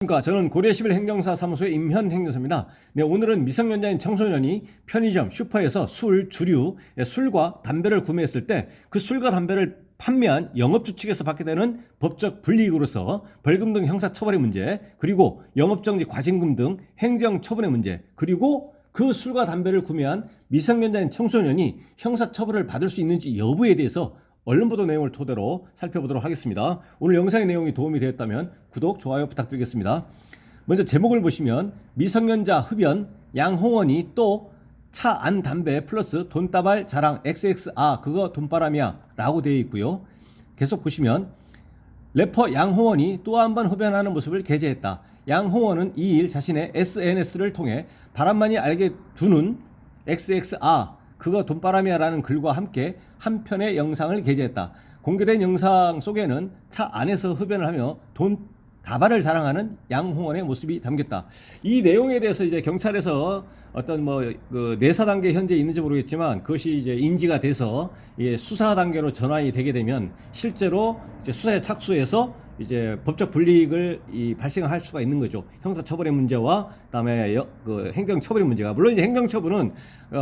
안녕하십니까. 저는 고려시빌행정사 사무소의 임현 행정사입니다. 네, 오늘은 미성년자인 청소년이 편의점, 슈퍼에서 주류, 술과 담배를 구매했을 때 그 술과 담배를 판매한 영업주 측에서 받게 되는 법적 불이익으로서 벌금 등 형사처벌의 문제, 그리고 영업정지 과징금 등 행정처분의 문제, 그리고 그 술과 담배를 구매한 미성년자인 청소년이 형사처벌을 받을 수 있는지 여부에 대해서 언론보도 내용을 토대로 살펴보도록 하겠습니다. 오늘 영상의 내용이 도움이 되었다면 구독, 좋아요 부탁드리겠습니다. 먼저 제목을 보시면 미성년자 흡연 양홍원이 또 차 안 담배 플러스 돈다발 자랑 XX 그거 돈바람이야 라고 되어 있고요. 계속 보시면 래퍼 양홍원이 또 한 번 흡연하는 모습을 게재했다. 양홍원은 2일 자신의 SNS를 통해 바람만이 알게 두는 XX 그거 돈바람이야 라는 글과 함께 한 편의 영상을 게재했다. 공개된 영상 속에는 차 안에서 흡연을 하며 돈 다발을 자랑하는 양홍원의 모습이 담겼다. 이 내용에 대해서 이제 경찰에서 어떤 그 내사 단계 현재 있는지 모르겠지만 그것이 이제 인지가 돼서 수사 단계로 전환이 되게 되면 실제로 이제 수사에 착수해서 이제 법적 불이익을 발생할 수가 있는 거죠. 형사처벌의 문제와 그다음에 그 행정처벌의 문제가, 물론 이제 행정처분은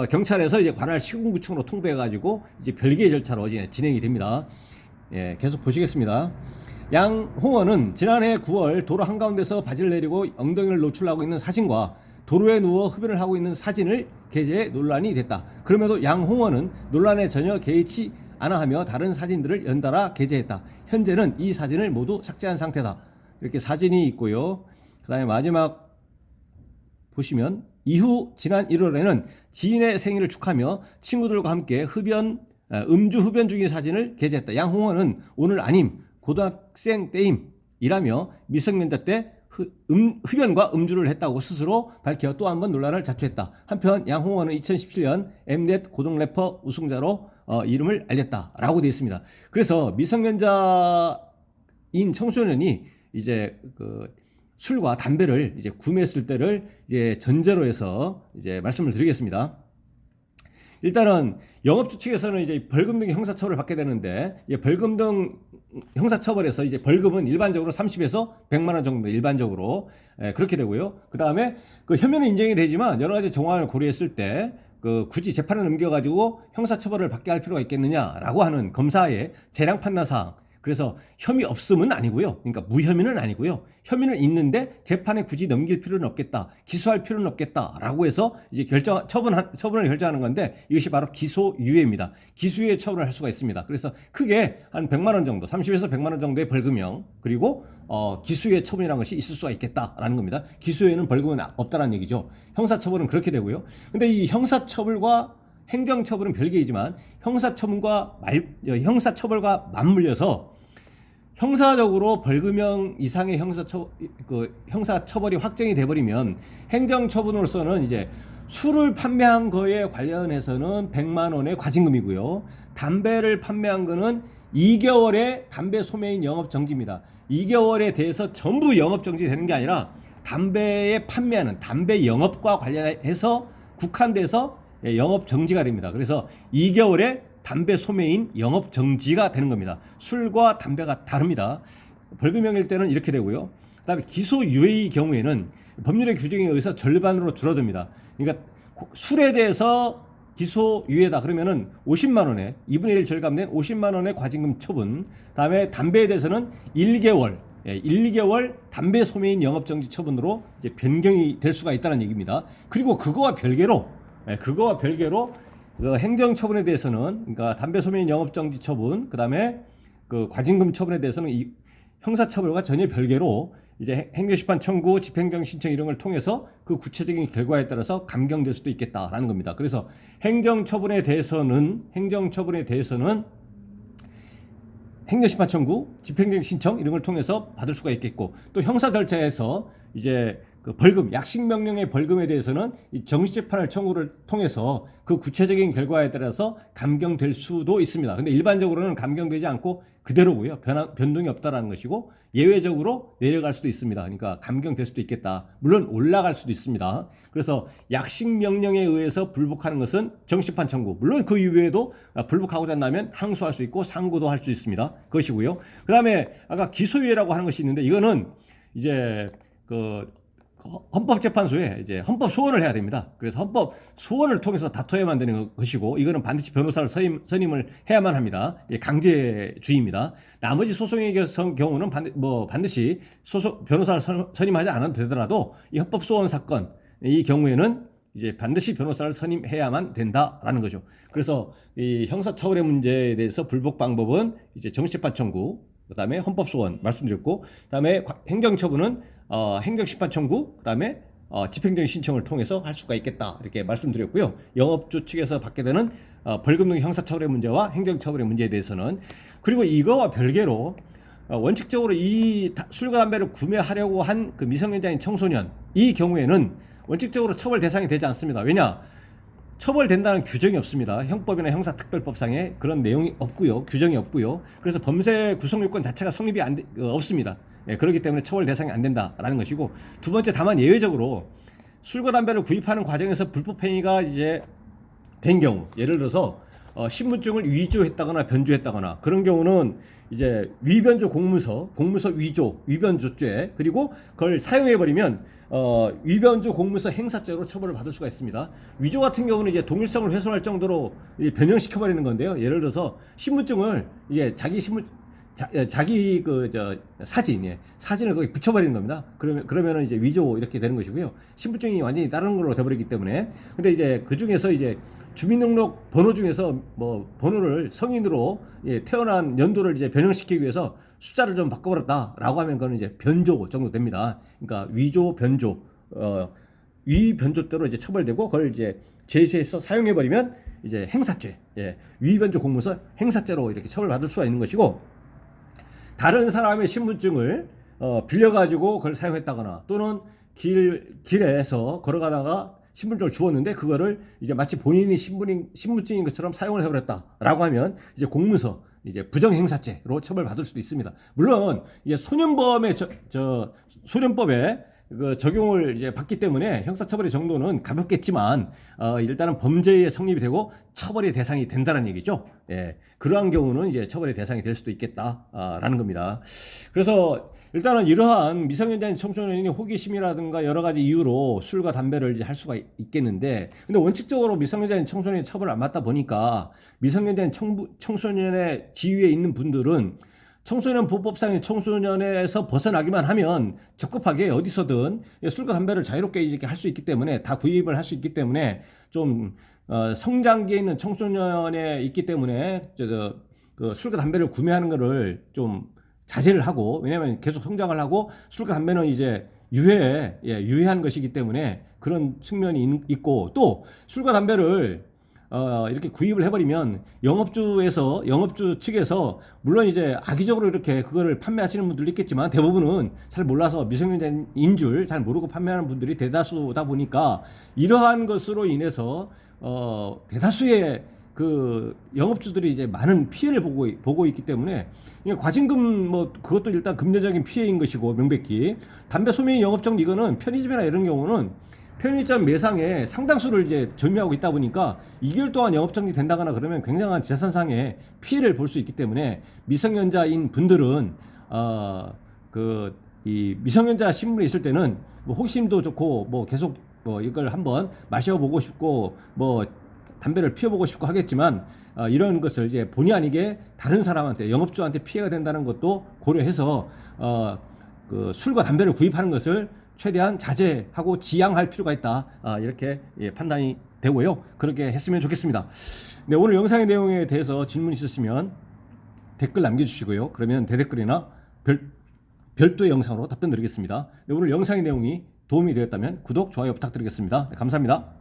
경찰에서 이제 관할 시군구청으로 통보해가지고 이제 별개의 절차로 진행이 됩니다. 예, 계속 보시겠습니다. 양홍원은 지난해 9월 도로 한가운데서 바지를 내리고 엉덩이를 노출하고 있는 사진과 도로에 누워 흡연을 하고 있는 사진을 게재해 논란이 됐다. 그럼에도 양홍원은 논란에 전혀 개의치 않아 하며 다른 사진들을 연달아 게재했다. 현재는 이 사진을 모두 삭제한 상태다. 이렇게 사진이 있고요. 그 다음에 마지막 보시면 이후 지난 1월에는 지인의 생일을 축하하며 친구들과 함께 음주 흡연 중인 사진을 게재했다. 양홍원은 오늘 아님 고등학생 때임이라며 미성년자 때 흡연과 음주를 했다고 스스로 밝혀 또 한 번 논란을 자초했다. 한편 양홍원은 2017년 엠넷 고등 래퍼 우승자로 이름을 알렸다라고 되어 있습니다. 그래서 미성년자인 청소년이 이제 그 술과 담배를 이제 구매했을 때를 이제 전제로 해서 이제 말씀을 드리겠습니다. 일단은 영업주 측에서는 이제 벌금 등 형사처벌을 받게 되는데, 벌금 등 형사처벌에서 이제 벌금은 일반적으로 30에서 100만 원 정도 일반적으로 그렇게 되고요. 그 다음에 그 혐의는 인정이 되지만 여러 가지 정황을 고려했을 때 그 굳이 재판을 넘겨가지고 형사처벌을 받게 할 필요가 있겠느냐라고 하는 검사의 재량 판단 사항. 그래서 혐의 없음은 아니고요. 그러니까 무혐의는 아니고요. 혐의는 있는데 재판에 굳이 넘길 필요는 없겠다. 기소할 필요는 없겠다라고 해서 이제 처분을 결정하는 건데, 이것이 바로 기소유예입니다. 기소유예 처분을 할 수가 있습니다. 그래서 크게 한 100만 원 정도, 30에서 100만 원 정도의 벌금형, 그리고 기소유예 처분이라는 것이 있을 수가 있겠다라는 겁니다. 기소유예는 벌금은 없다라는 얘기죠. 형사처벌은 그렇게 되고요. 근데 이 형사처벌과 행정처벌은 별개이지만 형사처벌과 맞물려서 형사적으로 벌금형 이상의 형사처벌이 확정이 돼버리면 행정처분으로서는 이제 술을 판매한 거에 관련해서는 100만 원의 과징금이고요. 담배를 판매한 거는 2개월의 담배 소매인 영업정지입니다. 2개월에 대해서 전부 영업정지 되는 게 아니라 담배에 판매하는 담배 영업과 관련해서 국한돼서 영업정지가 됩니다. 그래서 2개월에 담배 소매인 영업정지가 되는 겁니다. 술과 담배가 다릅니다. 벌금형일 때는 이렇게 되고요. 그 다음에 기소유예의 경우에는 법률의 규정에 의해서 절반으로 줄어듭니다. 그러니까 술에 대해서 기소유예다 그러면은 50만 원에 2분의 1 절감된 50만 원의 과징금 처분. 다음에 담배에 대해서는 1개월 담배 소매인 영업정지 처분으로 이제 변경이 될 수가 있다는 얘기입니다. 그리고 그거와 별개로 그 행정처분에 대해서는, 그러니까 담배 소매인 영업정지 처분, 그 다음에 그 과징금 처분에 대해서는 이 형사처벌과 전혀 별개로 이제 행정심판 청구, 집행정 신청 이런 걸 통해서 그 구체적인 결과에 따라서 감경될 수도 있겠다라는 겁니다. 그래서 행정처분에 대해서는 행정심판 청구, 집행정 신청 이런 걸 통해서 받을 수가 있겠고, 또 형사 절차에서 이제 그 벌금, 약식명령의 벌금에 대해서는 이 정식재판을 청구를 통해서 그 구체적인 결과에 따라서 감경될 수도 있습니다. 근데 일반적으로는 감경되지 않고 그대로고요. 변동이 없다라는 것이고, 예외적으로 내려갈 수도 있습니다. 그러니까 감경될 수도 있겠다. 물론 올라갈 수도 있습니다. 그래서 약식명령에 의해서 불복하는 것은 정식재판 청구, 물론 그 이외에도 불복하고자 한다면 항소할 수 있고 상고도 할 수 있습니다. 그것이고요. 그 다음에 아까 기소유예라고 하는 것이 있는데, 이거는 이제 그 헌법재판소에 이제 헌법 소원을 해야 됩니다. 그래서 헌법 소원을 통해서 다퉈야만 되는 것이고, 이거는 반드시 변호사를 선임을 해야만 합니다. 강제주의입니다. 나머지 소송의 경우는 반드시 변호사를 선임하지 않아도 되더라도 이 헌법 소원 사건 이 경우에는 이제 반드시 변호사를 선임해야만 된다라는 거죠. 그래서 이 형사처벌의 문제에 대해서 불복 방법은 이제 정식재판 청구, 그다음에 헌법 소원 말씀드렸고, 그다음에 행정처분은 행정심판 청구, 그다음에 집행정지 신청을 통해서 할 수가 있겠다 이렇게 말씀드렸고요. 영업주 측에서 받게 되는 벌금 등 형사처벌의 문제와 행정처벌의 문제에 대해서는, 그리고 이거와 별개로 원칙적으로 이 술과 담배를 구매하려고 한 그 미성년자인 청소년 이 경우에는 원칙적으로 처벌 대상이 되지 않습니다. 왜냐? 처벌된다는 규정이 없습니다. 형법이나 형사특별법상에 그런 내용이 없고요. 규정이 없고요. 그래서 범죄 구성요건 자체가 성립이 없습니다. 그렇기 때문에 처벌 대상이 안 된다라는 것이고, 두 번째, 다만 예외적으로 술과 담배를 구입하는 과정에서 불법 행위가 이제 된 경우, 예를 들어서 신분증을 위조했다거나 변조했다거나 그런 경우는 이제 위변조 공무서 위조, 위변조죄, 그리고 그걸 사용해버리면 위변조 공무서 행사죄로 처벌을 받을 수가 있습니다. 위조 같은 경우는 이제 동일성을 훼손할 정도로 변형시켜버리는 건데요. 예를 들어서 신분증을 이제 자기 사진을 거기 붙여버리는 겁니다. 그러면은 이제 위조 이렇게 되는 것이고요. 신분증이 완전히 다른 걸로 돼버리기 때문에. 근데 이제 그 중에서 이제 주민등록 번호 중에서 번호를 성인으로 태어난 연도를 이제 변형시키기 위해서 숫자를 좀 바꿔버렸다라고 하면 그거는 이제 변조 정도 됩니다. 그러니까 위조, 변조, 위변조대로 이제 처벌되고, 그걸 이제 제시해서 사용해버리면 이제 행사죄, 위변조 공무서 행사죄로 이렇게 처벌받을 수가 있는 것이고, 다른 사람의 신분증을 빌려가지고 그걸 사용했다거나, 또는 길에서 걸어가다가 신분증을 주었는데 그거를 이제 마치 본인이 신분증인 것처럼 사용을 해버렸다라고 하면 이제 공무서, 이제 부정행사죄로 처벌받을 수도 있습니다. 물론 이제 소년범의 소년법에 그 적용을 이제 받기 때문에 형사처벌의 정도는 가볍겠지만 일단은 범죄의 성립이 되고 처벌의 대상이 된다는 얘기죠. 그러한 경우는 이제 처벌의 대상이 될 수도 있겠다라는 겁니다. 그래서 일단은 이러한 미성년자인 청소년이 호기심이라든가 여러 가지 이유로 술과 담배를 이제 할 수가 있겠는데, 근데 원칙적으로 미성년자인 청소년이 처벌을 안 받다 보니까 미성년자인 청소년의 지위에 있는 분들은 청소년 보호법상의 청소년에서 벗어나기만 하면 적급하게 어디서든 술과 담배를 자유롭게 이렇게 할 수 있기 때문에, 다 구입을 할 수 있기 때문에, 좀 성장기에 있는 청소년에 있기 때문에 그 술과 담배를 구매하는 거를 좀 자제를 하고, 왜냐하면 계속 성장을 하고 술과 담배는 이제 유해한 것이기 때문에 그런 측면이 있고, 또 술과 담배를 이렇게 구입을 해버리면 영업주 측에서 물론 이제 악의적으로 이렇게 그거를 판매하시는 분들도 있겠지만, 대부분은 잘 몰라서 미성년자인 줄 잘 모르고 판매하는 분들이 대다수다 보니까, 이러한 것으로 인해서 대다수의 그 영업주들이 이제 많은 피해를 보고 있기 때문에, 과징금 그것도 일단 금전적인 피해인 것이고, 명백히 담배 소매인 영업정지, 이거는 편의점이나 이런 경우는 편의점 매상에 상당수를 이제 점유하고 있다 보니까 2개월 동안 영업정지 된다거나 그러면 굉장한 재산상의 피해를 볼 수 있기 때문에, 미성년자인 분들은 이 미성년자 신분에 있을 때는 호기심도 좋고 계속 이걸 한번 마셔보고 싶고 담배를 피워보고 싶고 하겠지만, 이런 것을 이제 본의 아니게 다른 사람한테, 영업주한테 피해가 된다는 것도 고려해서 그 술과 담배를 구입하는 것을 최대한 자제하고 지양할 필요가 있다, 이렇게 판단이 되고요. 그렇게 했으면 좋겠습니다. 네, 오늘 영상의 내용에 대해서 질문 있으시면 댓글 남겨주시고요. 그러면 대댓글이나 별도의 영상으로 답변 드리겠습니다. 네, 오늘 영상의 내용이 도움이 되었다면 구독, 좋아요 부탁드리겠습니다. 네, 감사합니다.